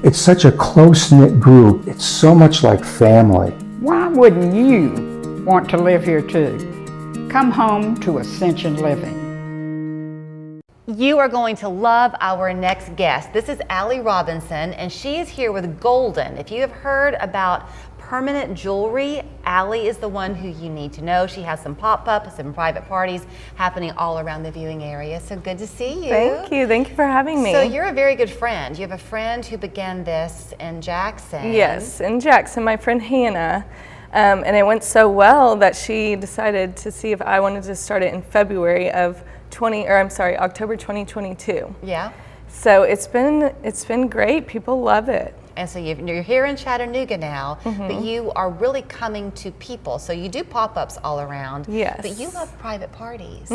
It's such a close-knit group. It's so much like family. Why wouldn't you want to live here too? Come home to Ascension Living. You are going to love our next guest. This is Allie Robinson, and she is here with Goldn. If you have heard about permanent jewelry, Allie is the one who you need to know. She has some pop-ups and private parties happening all around the viewing area. So good to see you. Thank you. Thank you for having me. So you're a very good friend. You have a friend who began this in Jackson. Yes, in Jackson, my friend Hannah. And it went so well that she decided to see if I wanted to start it in February of October 2022. Yeah. So it's been great. People love it. And so you're here in Chattanooga now, but you are really coming to people. So you do pop-ups all around. Yes. But you love private parties.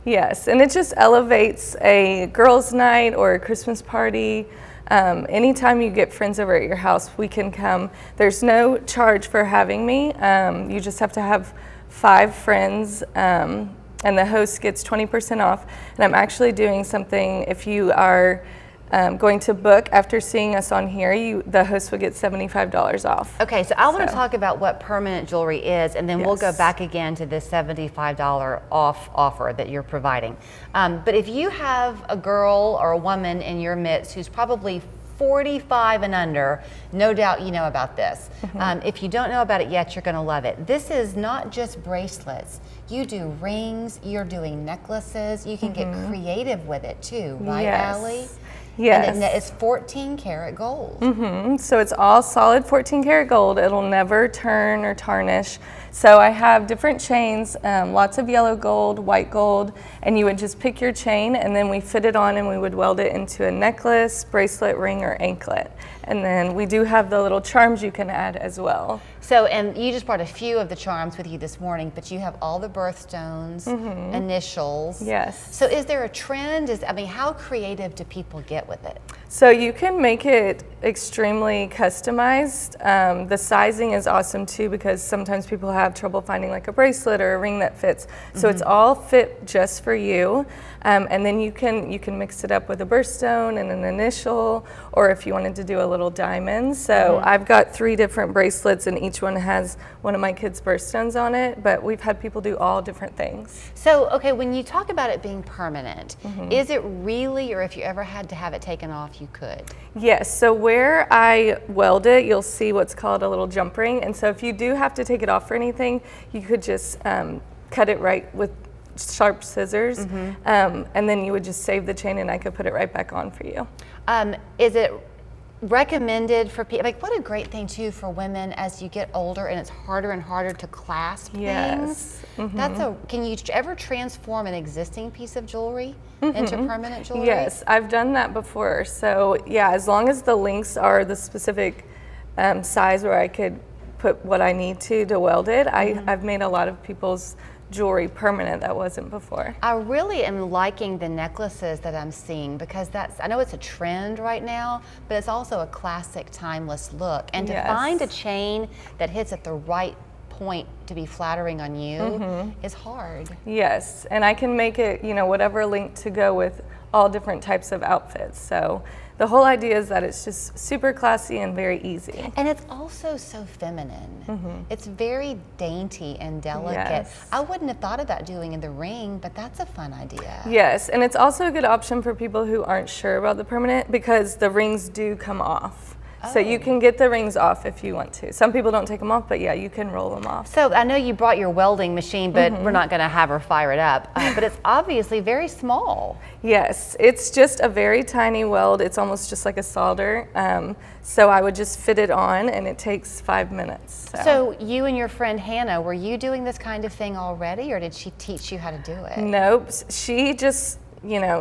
Yes, and it just elevates a girls' night or a Christmas party. Anytime you get friends over at your house, we can come. There's no charge for having me. You just have to have 5 friends. And the host gets 20% off. And I'm actually doing something, if you are going to book after seeing us on here, the host will get $75 off. Okay, so I want to talk about what permanent jewelry is, and then we'll go back again to this $75 off offer that you're providing. But if you have a girl or a woman in your midst who's probably 45 and under, no doubt you know about this. If you don't know about it yet, you're going to love it. This is not just bracelets. You do rings, you're doing necklaces, you can get creative with it too, right, Allie? Yes. And it's 14 karat gold. So it's all solid 14 karat gold. It'll never turn or tarnish. So I have different chains, lots of yellow gold, white gold, and you would just pick your chain and then we fit it on and we would weld it into a necklace, bracelet, ring, or anklet. And then we do have the little charms you can add as well. So, and you just brought a few of the charms with you this morning, but you have all the birthstones, initials. Yes. So is there a trend? I mean, how creative do people get with it? So you can make it extremely customized. The sizing is awesome too, because sometimes people have trouble finding like a bracelet or a ring that fits. So it's all fit just for you. And then you can mix it up with a birthstone and an initial, or if you wanted to do a little diamond. So I've got 3 different bracelets and each one has one of my kids' birthstones on it, but we've had people do all different things. So, okay, when you talk about it being permanent, is it really, or if you ever had to have it taken off, you could? Yes, so where I weld it, you'll see what's called a little jump ring. And so if you do have to take it off for anything, you could just cut it right with sharp scissors, and then you would just save the chain and I could put it right back on for you. Is it recommended for people? Like, what a great thing too for women as you get older and it's harder and harder to clasp things. Can you ever transform an existing piece of jewelry into permanent jewelry? Yes, I've done that before. So yeah, as long as the links are the specific size where I could put what I need to weld it, I've made a lot of people's jewelry permanent that wasn't before. I really am liking the necklaces that I'm seeing, because I know it's a trend right now, but it's also a classic, timeless look. And to find a chain that hits at the right point to be flattering on you is hard. Yes, and I can make it, whatever link to go with all different types of outfits. So the whole idea is that it's just super classy and very easy. And it's also so feminine. It's very dainty and delicate. I wouldn't have thought about doing in the ring, but that's a fun idea. Yes, and it's also a good option for people who aren't sure about the permanent, because the rings do come off. So you can get the rings off if you want to. Some people don't take them off, but yeah, you can roll them off. So I know you brought your welding machine, but we're not going to have her fire it up. But it's obviously very small. Yes, it's just a very tiny weld. It's almost just like a solder. So I would just fit it on and it takes 5 minutes. So you and your friend Hannah, were you doing this kind of thing already, or did she teach you how to do it? Nope, she just,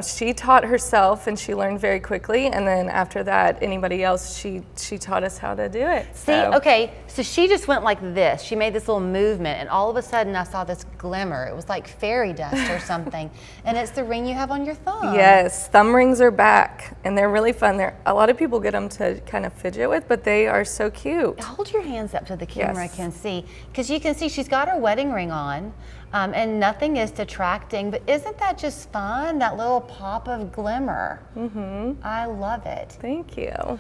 she taught herself and she learned very quickly, and then after that, anybody else, she taught us how to do it. See, okay, so she just went like this. She made this little movement, and all of a sudden I saw this glimmer. It was like fairy dust or something, and it's the ring you have on your thumb. Yes, thumb rings are back, and they're really fun. A lot of people get them to kind of fidget with, but they are so cute. Hold your hands up to the camera, I can see, because you can see she's got her wedding ring on. And nothing is detracting, but isn't that just fun? That little pop of glimmer. I love it. Thank you.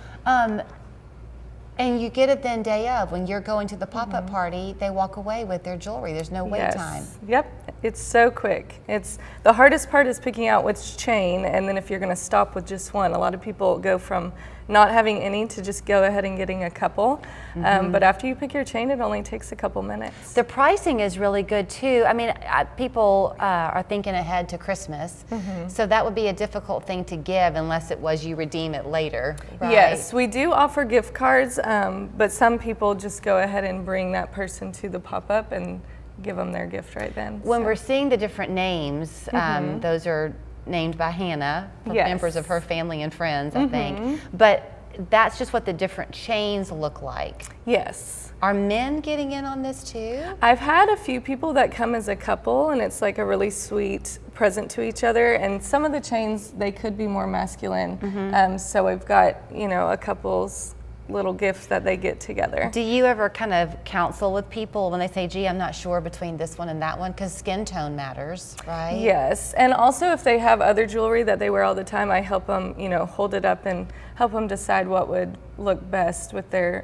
And you get it then day of. When you're going to the pop-up party, they walk away with their jewelry. There's no wait time. Yep, it's so quick. It's the hardest part is picking out which chain, and then if you're going to stop with just one. A lot of people go from not having any to just go ahead and getting a couple. But after you pick your chain, it only takes a couple minutes. The pricing is really good too. I mean, people are thinking ahead to Christmas, so that would be a difficult thing to give unless it was you redeem it later, right? Yes, we do offer gift cards, but some people just go ahead and bring that person to the pop-up and give them their gift right then. When we're seeing the different names, those are named by Hannah, members of her family and friends, I think. But that's just what the different chains look like. Yes. Are men getting in on this too? I've had a few people that come as a couple, and it's like a really sweet present to each other. And some of the chains, they could be more masculine. So we've got, you know, a couple's little gift that they get together. Do you ever kind of counsel with people when they say, gee, I'm not sure between this one and that one? Because skin tone matters, right? Yes, and also if they have other jewelry that they wear all the time, I help them, you know, hold it up and help them decide what would look best with the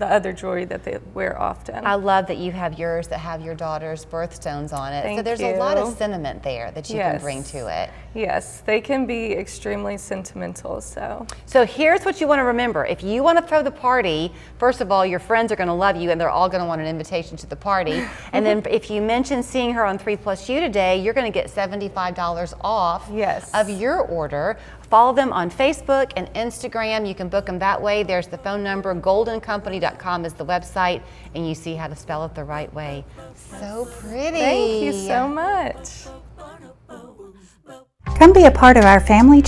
other jewelry that they wear often. I love that you have yours that have your daughter's birthstones on it. So there's a lot of sentiment there that you can bring to it. Yes, they can be extremely sentimental. So here's what you want to remember. If you want to throw the party, first of all, your friends are going to love you and they're all going to want an invitation to the party. And then if you mention seeing her on 3+U today, you're going to get $75 off of your order. Follow them on Facebook and Instagram. You can book them that way. There's the phone number. Goldncompany.com is the website, and you see how to spell it the right way. So pretty. Thank you so much. Come be a part of our family.